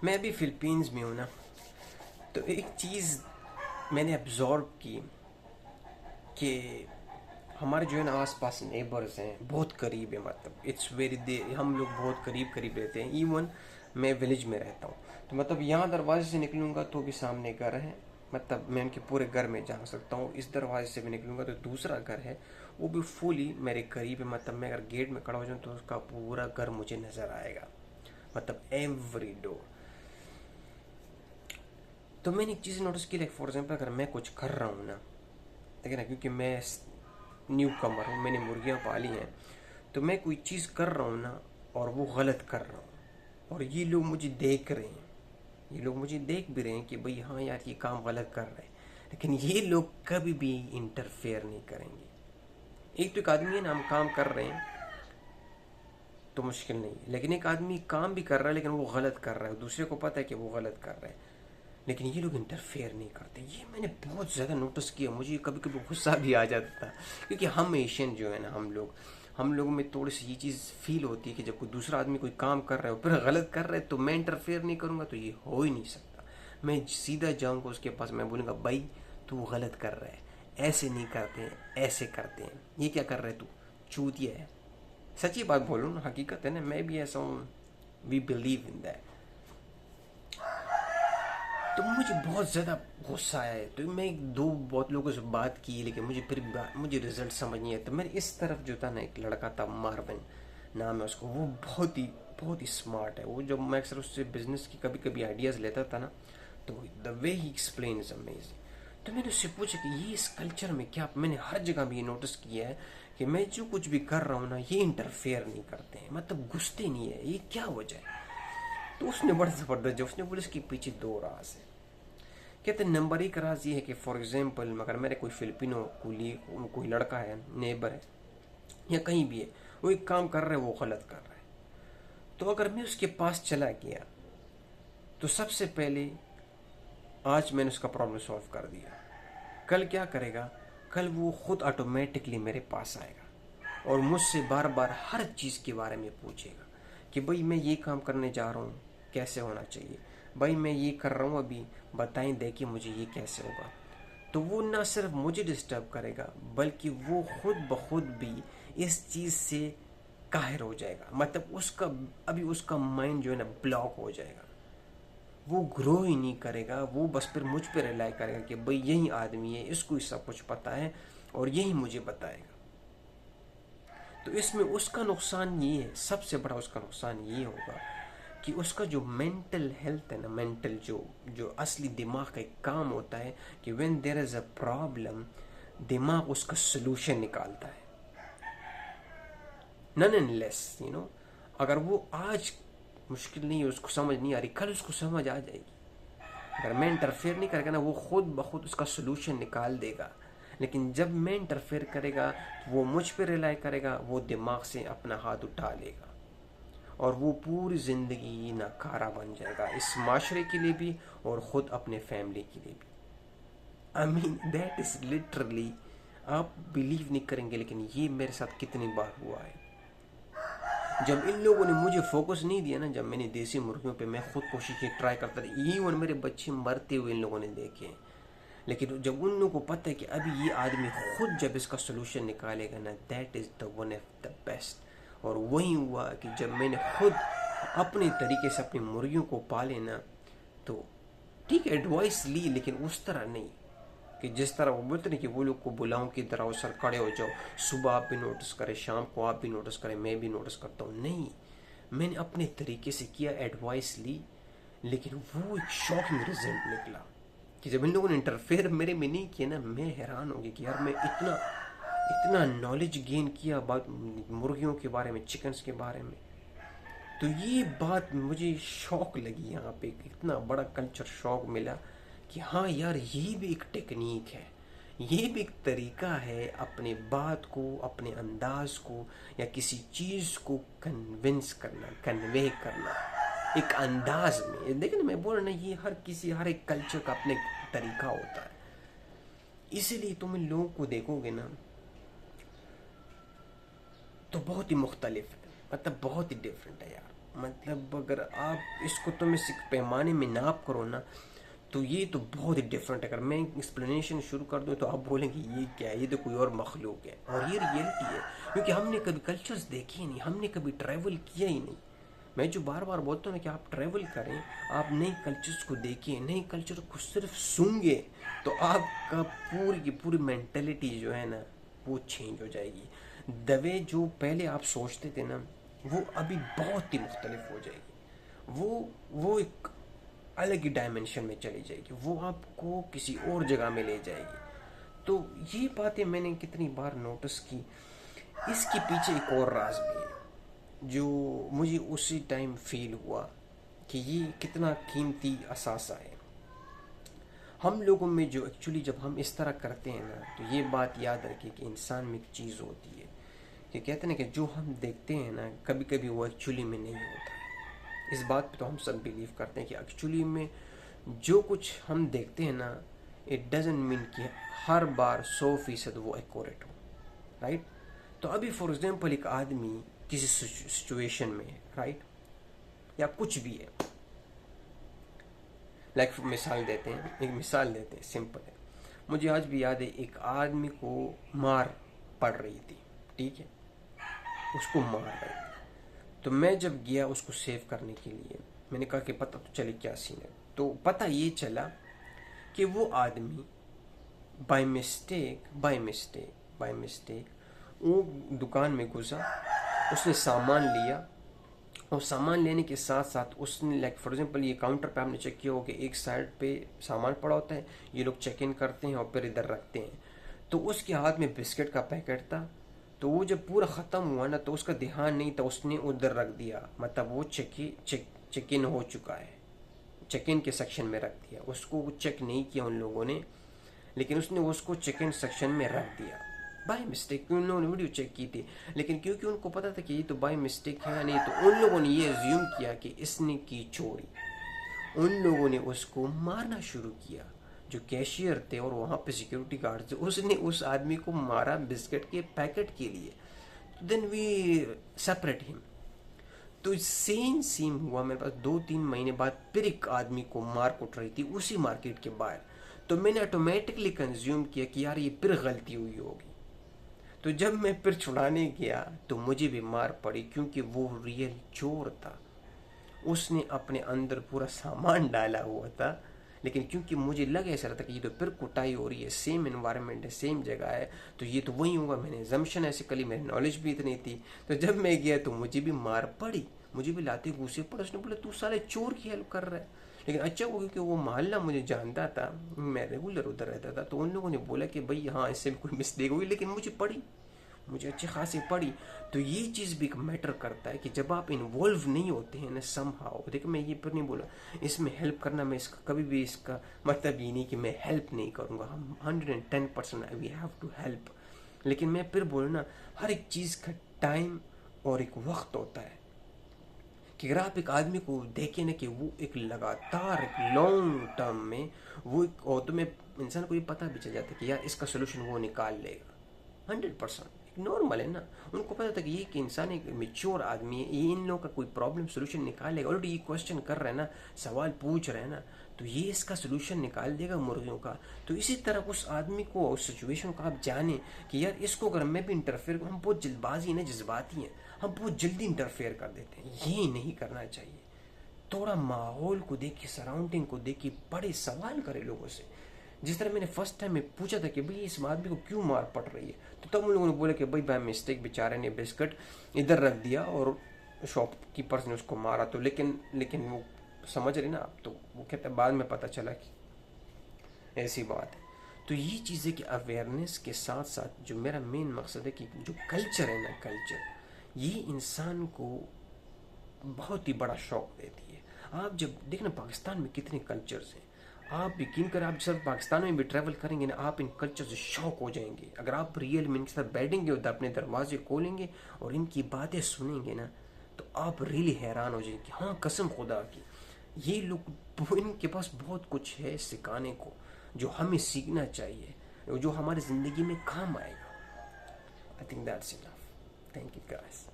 मैं अभी फिलीपींस में हूँ ना, तो एक चीज़ मैंने अब्जॉर्व की कि हमारे जो है ना आसपास नेबर्स हैं, बहुत करीब है, मतलब इट्स वेरी दे हम लोग बहुत करीब करीब रहते हैं। इवन मैं विलेज में रहता हूँ, तो मतलब यहाँ दरवाजे से निकलूँगा तो भी सामने घर है, मतलब मैं उनके पूरे घर में जा सकता हूँ। इस दरवाजे से भी निकलूँगा तो दूसरा घर है, वो भी फुली मेरे करीब है। मतलब मैं अगर गेट में खड़ा हो जाऊँ तो उसका पूरा घर मुझे नज़र आएगा, मतलब एवरी डोर। तो मैंने एक चीज़ नोटिस की, लाइक फॉर एग्जाम्पल अगर मैं कुछ कर रहा हूँ ना, ठीक है ना, क्योंकि मैं न्यू कमर हूँ, मैंने मुर्गियाँ पाली हैं, तो मैं कोई चीज़ कर रहा हूँ ना और वो गलत कर रहा हूँ, और ये लोग मुझे देख रहे हैं, ये लोग मुझे देख भी रहे हैं कि भाई हाँ यार ये काम गलत कर रहे हैं, लेकिन ये लोग कभी भी इंटरफेयर नहीं करेंगे। एक तो एक आदमी है ना, हम काम कर रहे हैं तो मुश्किल नहीं है, लेकिन एक आदमी काम भी कर रहा है लेकिन वो गलत कर रहा है, दूसरे को पता है कि वो गलत कर रहा है, लेकिन ये लोग इंटरफेयर नहीं करते। ये मैंने बहुत ज़्यादा नोटिस किया, मुझे कभी कभी गुस्सा भी आ जाता था, क्योंकि हम एशियन जो है ना, हम लोगों में थोड़ी सी ये चीज़ फील होती है कि जब कोई दूसरा आदमी कोई काम कर रहा है फिर गलत कर रहा है तो मैं इंटरफेयर नहीं करूँगा, तो ये हो ही नहीं सकता। मैं सीधा जाऊँगा उसके पास, मैं बोलूँगा भाई तू गलत कर रहा है, ऐसे नहीं करते हैं, ऐसे करते हैं, ये क्या कर रहा है तू, चूतिया है। सच्ची बात बोलूँ ना, हकीकत है ना, मैं भी ऐसा हूँ, वी बिलीव इन दैट। तो मुझे बहुत ज़्यादा गुस्सा आया है, तो मैं एक दो बहुत लोगों से बात की, लेकिन मुझे फिर मुझे रिजल्ट समझ नहीं आया। तो मेरे इस तरफ जो था ना, एक लड़का था, मार्विन नाम है उसको, वो बहुत ही स्मार्ट है। वो जब मैं अक्सर उससे बिजनेस की कभी कभी आइडियाज़ लेता था ना, तो the way he explain is amazing. तो मैंने उससे पूछा कि ये इस कल्चर में क्या, मैंने हर जगह भी ये नोटिस किया है कि मैं जो कुछ भी कर रहा हूँ ना, ये इंटरफेयर नहीं करते हैं, मतलब घुसते नहीं है, ये क्या वजह है। तो उसने बड़ा ज़बरदस्त जो उसने बोला, इसके पीछे दो राज है। कहते नंबर एक राज ये है कि फॉर एग्जांपल अगर मेरे कोई फिलिपिनो कोई लड़का है, नेबर है या कहीं भी है, वो एक काम कर रहा है, वो गलत कर रहा है, तो अगर मैं उसके पास चला गया तो सबसे पहले आज मैंने उसका प्रॉब्लम सॉल्व कर दिया, कल क्या करेगा, कल वो खुद ऑटोमेटिकली मेरे पास आएगा और मुझसे बार बार हर चीज़ के बारे में पूछेगा कि भाई मैं ये काम करने जा रहा हूँ, कैसे होना चाहिए, भाई मैं ये कर रहा हूँ अभी, बताएं देखिए मुझे ये कैसे होगा। तो वो ना सिर्फ मुझे डिस्टर्ब करेगा, बल्कि वो खुद ब खुद भी इस चीज़ से काहिर हो जाएगा, मतलब उसका अभी उसका माइंड जो है ना ब्लॉक हो जाएगा, वो ग्रो ही नहीं करेगा, वो बस फिर मुझ पर रिलाई करेगा कि भाई यही आदमी है, इसको ही सब कुछ पता है और यही मुझे बताएगा। तो इसमें उसका नुकसान ये है, सबसे बड़ा उसका नुकसान ये होगा कि उसका जो मेंटल हेल्थ है ना, मेंटल जो जो असली दिमाग का एक काम होता है कि when there is a problem, दिमाग उसका सोल्यूशन निकालता है, नन एंड लेस अगर वो आज मुश्किल नहीं है, उसको समझ नहीं आ रही, कल उसको समझ आ जाएगी। अगर मैं इंटरफेयर नहीं करेगा ना, वो खुद ब खुद उसका सोल्यूशन निकाल देगा। लेकिन जब मैं इंटरफेयर करेगा तो वो मुझ पर रिलाई करेगा, वो दिमाग से अपना हाथ उठा लेगा और वो पूरी ज़िंदगी नाकारा बन जाएगा, इस माशरे के लिए भी और ख़ुद अपने फैमिली के लिए भी। I mean that is literally, आप बिलीव नहीं करेंगे लेकिन ये मेरे साथ कितनी बार हुआ है। जब इन लोगों ने मुझे फोकस नहीं दिया ना, जब मैंने देसी मुर्गियों पे मैं खुद कोशिश की, ट्राई करता था, इवन मेरे बच्चे मरते हुए इन लोगों ने देखे हैं, लेकिन जब उन लोगों को पता है कि अभी ये आदमी खुद जब इसका सोल्यूशन निकालेगा ना, that is the one of the best. और वही हुआ कि जब मैंने खुद अपने तरीके से अपनी मुर्गियों को पाले ना, तो ठीक है एडवाइस ली, लेकिन उस तरह नहीं कि जिस तरह वो बोलते नहीं कि वो लोग को बुलाऊं कि तरह वो सर खड़े हो जाओ, सुबह आप भी नोटिस करें, शाम को आप भी नोटिस करें, मैं भी नोटिस करता हूँ, नहीं, मैंने अपने तरीके से किया, एडवाइस ली, लेकिन वो एक शॉकिंग रिजल्ट निकला कि जब इन लोगों ने इंटरफेयर मेरे में नहीं किया ना, मैं हैरान हो गया कि यार मैं इतना इतना नॉलेज गेन किया बात मुर्गियों के बारे में, चिकन्स के बारे में। तो ये बात मुझे शौक लगी, यहाँ पे इतना बड़ा कल्चर शौक मिला कि हाँ यार ये भी एक टेक्निक है, ये भी एक तरीका है अपने बात को, अपने अंदाज को या किसी चीज़ को कन्विंस करना, कन्वे करना एक अंदाज में। लेकिन मैं बोल रहा ना, ये हर एक कल्चर का अपने तरीका होता है, इसीलिए तुम इन लोगों को देखोगे ना तो बहुत ही मुख्तलिफ है, मतलब बहुत ही डिफरेंट है यार। मतलब अगर आप इसको तो मैं पैमाने में नाप करो ना, तो ये तो बहुत ही डिफरेंट है। अगर मैं एक्सप्लेनेशन शुरू कर दूँ तो आप बोलेंगे ये क्या है, ये तो कोई और मखलूक है। और ये रियलिटी है, क्योंकि हमने कभी कल्चर्स देखे ही नहीं, हमने कभी ट्रैवल किया ही नहीं। मैं जो बार बार बोलता हूँ ना कि आप ट्रैवल करें, आप नए कल्चर्स को देखिए, नए कल्चर को सिर्फ सूंघे, तो आपका पूरी की पूरी मेंटेलिटी जो है ना वो चेंज हो जाएगी। दवे जो पहले आप सोचते थे ना, वो अभी बहुत ही मुख्तलिफ हो जाएगी। वो एक अलग ही डायमेंशन में चली जाएगी, वो आपको किसी और जगह में ले जाएगी। तो ये बातें मैंने कितनी बार नोटिस की। इसके पीछे एक और राज भी है जो मुझे उसी टाइम फील हुआ कि ये कितना कीमती असासा है हम लोगों में। जो एक्चुअली जब हम इस तरह करते हैं ना, तो ये बात याद रखिए कि इंसान में एक चीज़ होती है कि कहते हैं ना कि जो हम देखते हैं ना, कभी कभी वो एक्चुअली में नहीं होता है। इस बात पे तो हम सब बिलीव करते हैं कि एक्चुअली में जो कुछ हम देखते हैं ना, इट डजंट मीन कि हर बार 100% वो एक्यूरेट हो, राइट। तो अभी फॉर एग्जांपल एक आदमी किसी सिचुएशन में है, राइट, या कुछ भी है, लाइक मिसाल देते हैं, एक मिसाल देते हैं, सिंपल है। मुझे आज भी याद है, एक आदमी को मार पड़ रही थी, ठीक है, उसको मार रही थी। तो मैं जब गया उसको सेव करने के लिए, मैंने कहा कि पता तो चले क्या सीन है। तो पता ये चला कि वो आदमी बाय मिस्टेक वो दुकान में घुसा, उसने सामान लिया, और सामान लेने के साथ साथ उसने, लाइक फॉर एग्जांपल ये काउंटर पे आपने चेक किया हो कि एक साइड पे सामान पड़ा होता है, ये लोग चेक इन करते हैं और फिर इधर रखते हैं। तो उसके हाथ में बिस्किट का पैकेट था, तो वो जब पूरा ख़त्म हुआ ना, तो उसका ध्यान नहीं था, उसने उधर रख दिया, मतलब वो चेक इन हो चुका है, चेक इन के सेक्शन में रख दिया। उसको चेक नहीं किया उन लोगों ने, लेकिन उसने उसको चेक इन सेक्शन में रख दिया बाय मिस्टेक। उन लोगों ने वीडियो चेक की थी, लेकिन क्योंकि उनको पता था कि ये तो बाय मिस्टेक है नहीं, तो उन लोगों ने ये अज्यूम किया कि इसने की चोरी। उन लोगों ने उसको मारना शुरू किया। जो कैशियर थे और वहाँ पे सिक्योरिटी गार्ड थे, उसने उस आदमी को मारा बिस्किट के पैकेट के लिए। Then we separate him. तो सेम हुआ मेरे पास 2-3 महीने बाद, फिर एक आदमी को मार कुट रही थी उसी मार्केट के बाहर। तो मैंने ऑटोमेटिकली कंज्यूम किया कि यार ये फिर गलती हुई होगी। तो जब मैं फिर छुड़ाने गया तो मुझे भी मार पड़ी, क्योंकि वो रियल चोर था। उसने अपने अंदर पूरा सामान डाला हुआ था, लेकिन क्योंकि मुझे लग ऐसा रहा था कि ये तो फिर कुटाई हो रही है, सेम एनवायरनमेंट है, सेम जगह है, तो ये तो वही होगा। मैंने जम्पशन ऐसे कली, मेरी नॉलेज भी इतनी थी। तो जब मैं गया तो मुझे भी मार पड़ी, मुझे भी लाते घूसे पड़े। उसने बोला तू साले चोर की हेल्प कर रहा है। लेकिन अच्छा वो, क्योंकि वो मोहल्ला मुझे जानता था, मैं रेगुलर उधर रहता था, तो उन लोगों ने बोला कि भाई हाँ इससे भी कोई मिस्टेक हुई, लेकिन मुझे पड़ी, मुझे अच्छी खासी पड़ी। तो ये चीज़ भी एक मैटर करता है कि जब आप इन्वॉल्व नहीं होते हैं ना समहाउ। देखो मैं ये पर नहीं बोला इसमें हेल्प करना, मैं इसका कभी भी इसका मतलब ये नहीं कि मैं हेल्प नहीं करूँगा। हम 110% वी हैव टू हेल्प। लेकिन मैं फिर बोलूँ ना, हर एक चीज़ का टाइम और एक वक्त होता है कि अगर आप एक आदमी को देखें ना कि वो एक लगातार एक लॉन्ग टर्म में वो एक, और तो मैं इंसान को ये पता भी चल जाता है कि यार इसका सोल्यूशन वो निकाल लेगा 100%। नॉर्मल है ना, उनको पता था कि ये कि इंसान एक मेच्योर आदमी है, ये इन लोगों का कोई प्रॉब्लम सोल्यूशन निकालेगा। ऑलरेडी ये क्वेश्चन कर रहे हैं ना, सवाल पूछ रहे हैं ना, तो ये इसका सोल्यूशन निकाल देगा मुर्गियों का। तो इसी तरह उस आदमी को, उस सिचुएशन को आप जाने कि यार इसको अगर मैं भी इंटरफेयर, हम बहुत जल्दबाजी हैं, जज्बाती हैं, हम बहुत जल्दी इंटरफेयर कर देते हैं। ये नहीं करना चाहिए। थोड़ा माहौल को देखिए, सराउंडिंग को देखिए, बड़े सवाल करें लोगों से। जिस तरह मैंने फर्स्ट टाइम में पूछा था कि भाई इस आदमी को क्यों मार पड़ रही है, तो तब उन लोगों ने बोला कि भाई बाय मिस्टेक बेचारे ने बिस्किट इधर रख दिया और शॉपकीपर्स ने उसको मारा। तो लेकिन वो समझ रही ना आप, तो वो कहते बाद में पता चला कि ऐसी बात है। तो ये चीज़ें कि अवेयरनेस के साथ साथ जो मेरा मेन मकसद है कि जो कल्चर है ना, कल्चर ये इंसान को बहुत ही बड़ा शौक देती है। आप जब देखना पाकिस्तान में कितने कल्चर्स हैं, आप यकीन करें, आप जब पाकिस्तान में भी ट्रैवल करेंगे ना, आप इन कल्चर से शौक हो जाएंगे। अगर आप रियल में इनके साथ बैठेंगे उधर, अपने दरवाजे खोलेंगे और इनकी बातें सुनेंगे ना, तो आप रियली हैरान हो जाएंगे। हाँ कसम खुदा की, ये लोग, इनके पास बहुत कुछ है सिखाने को जो हमें सीखना चाहिए, जो हमारी ज़िंदगी में काम आएगा। I think that's enough. Thank you guys.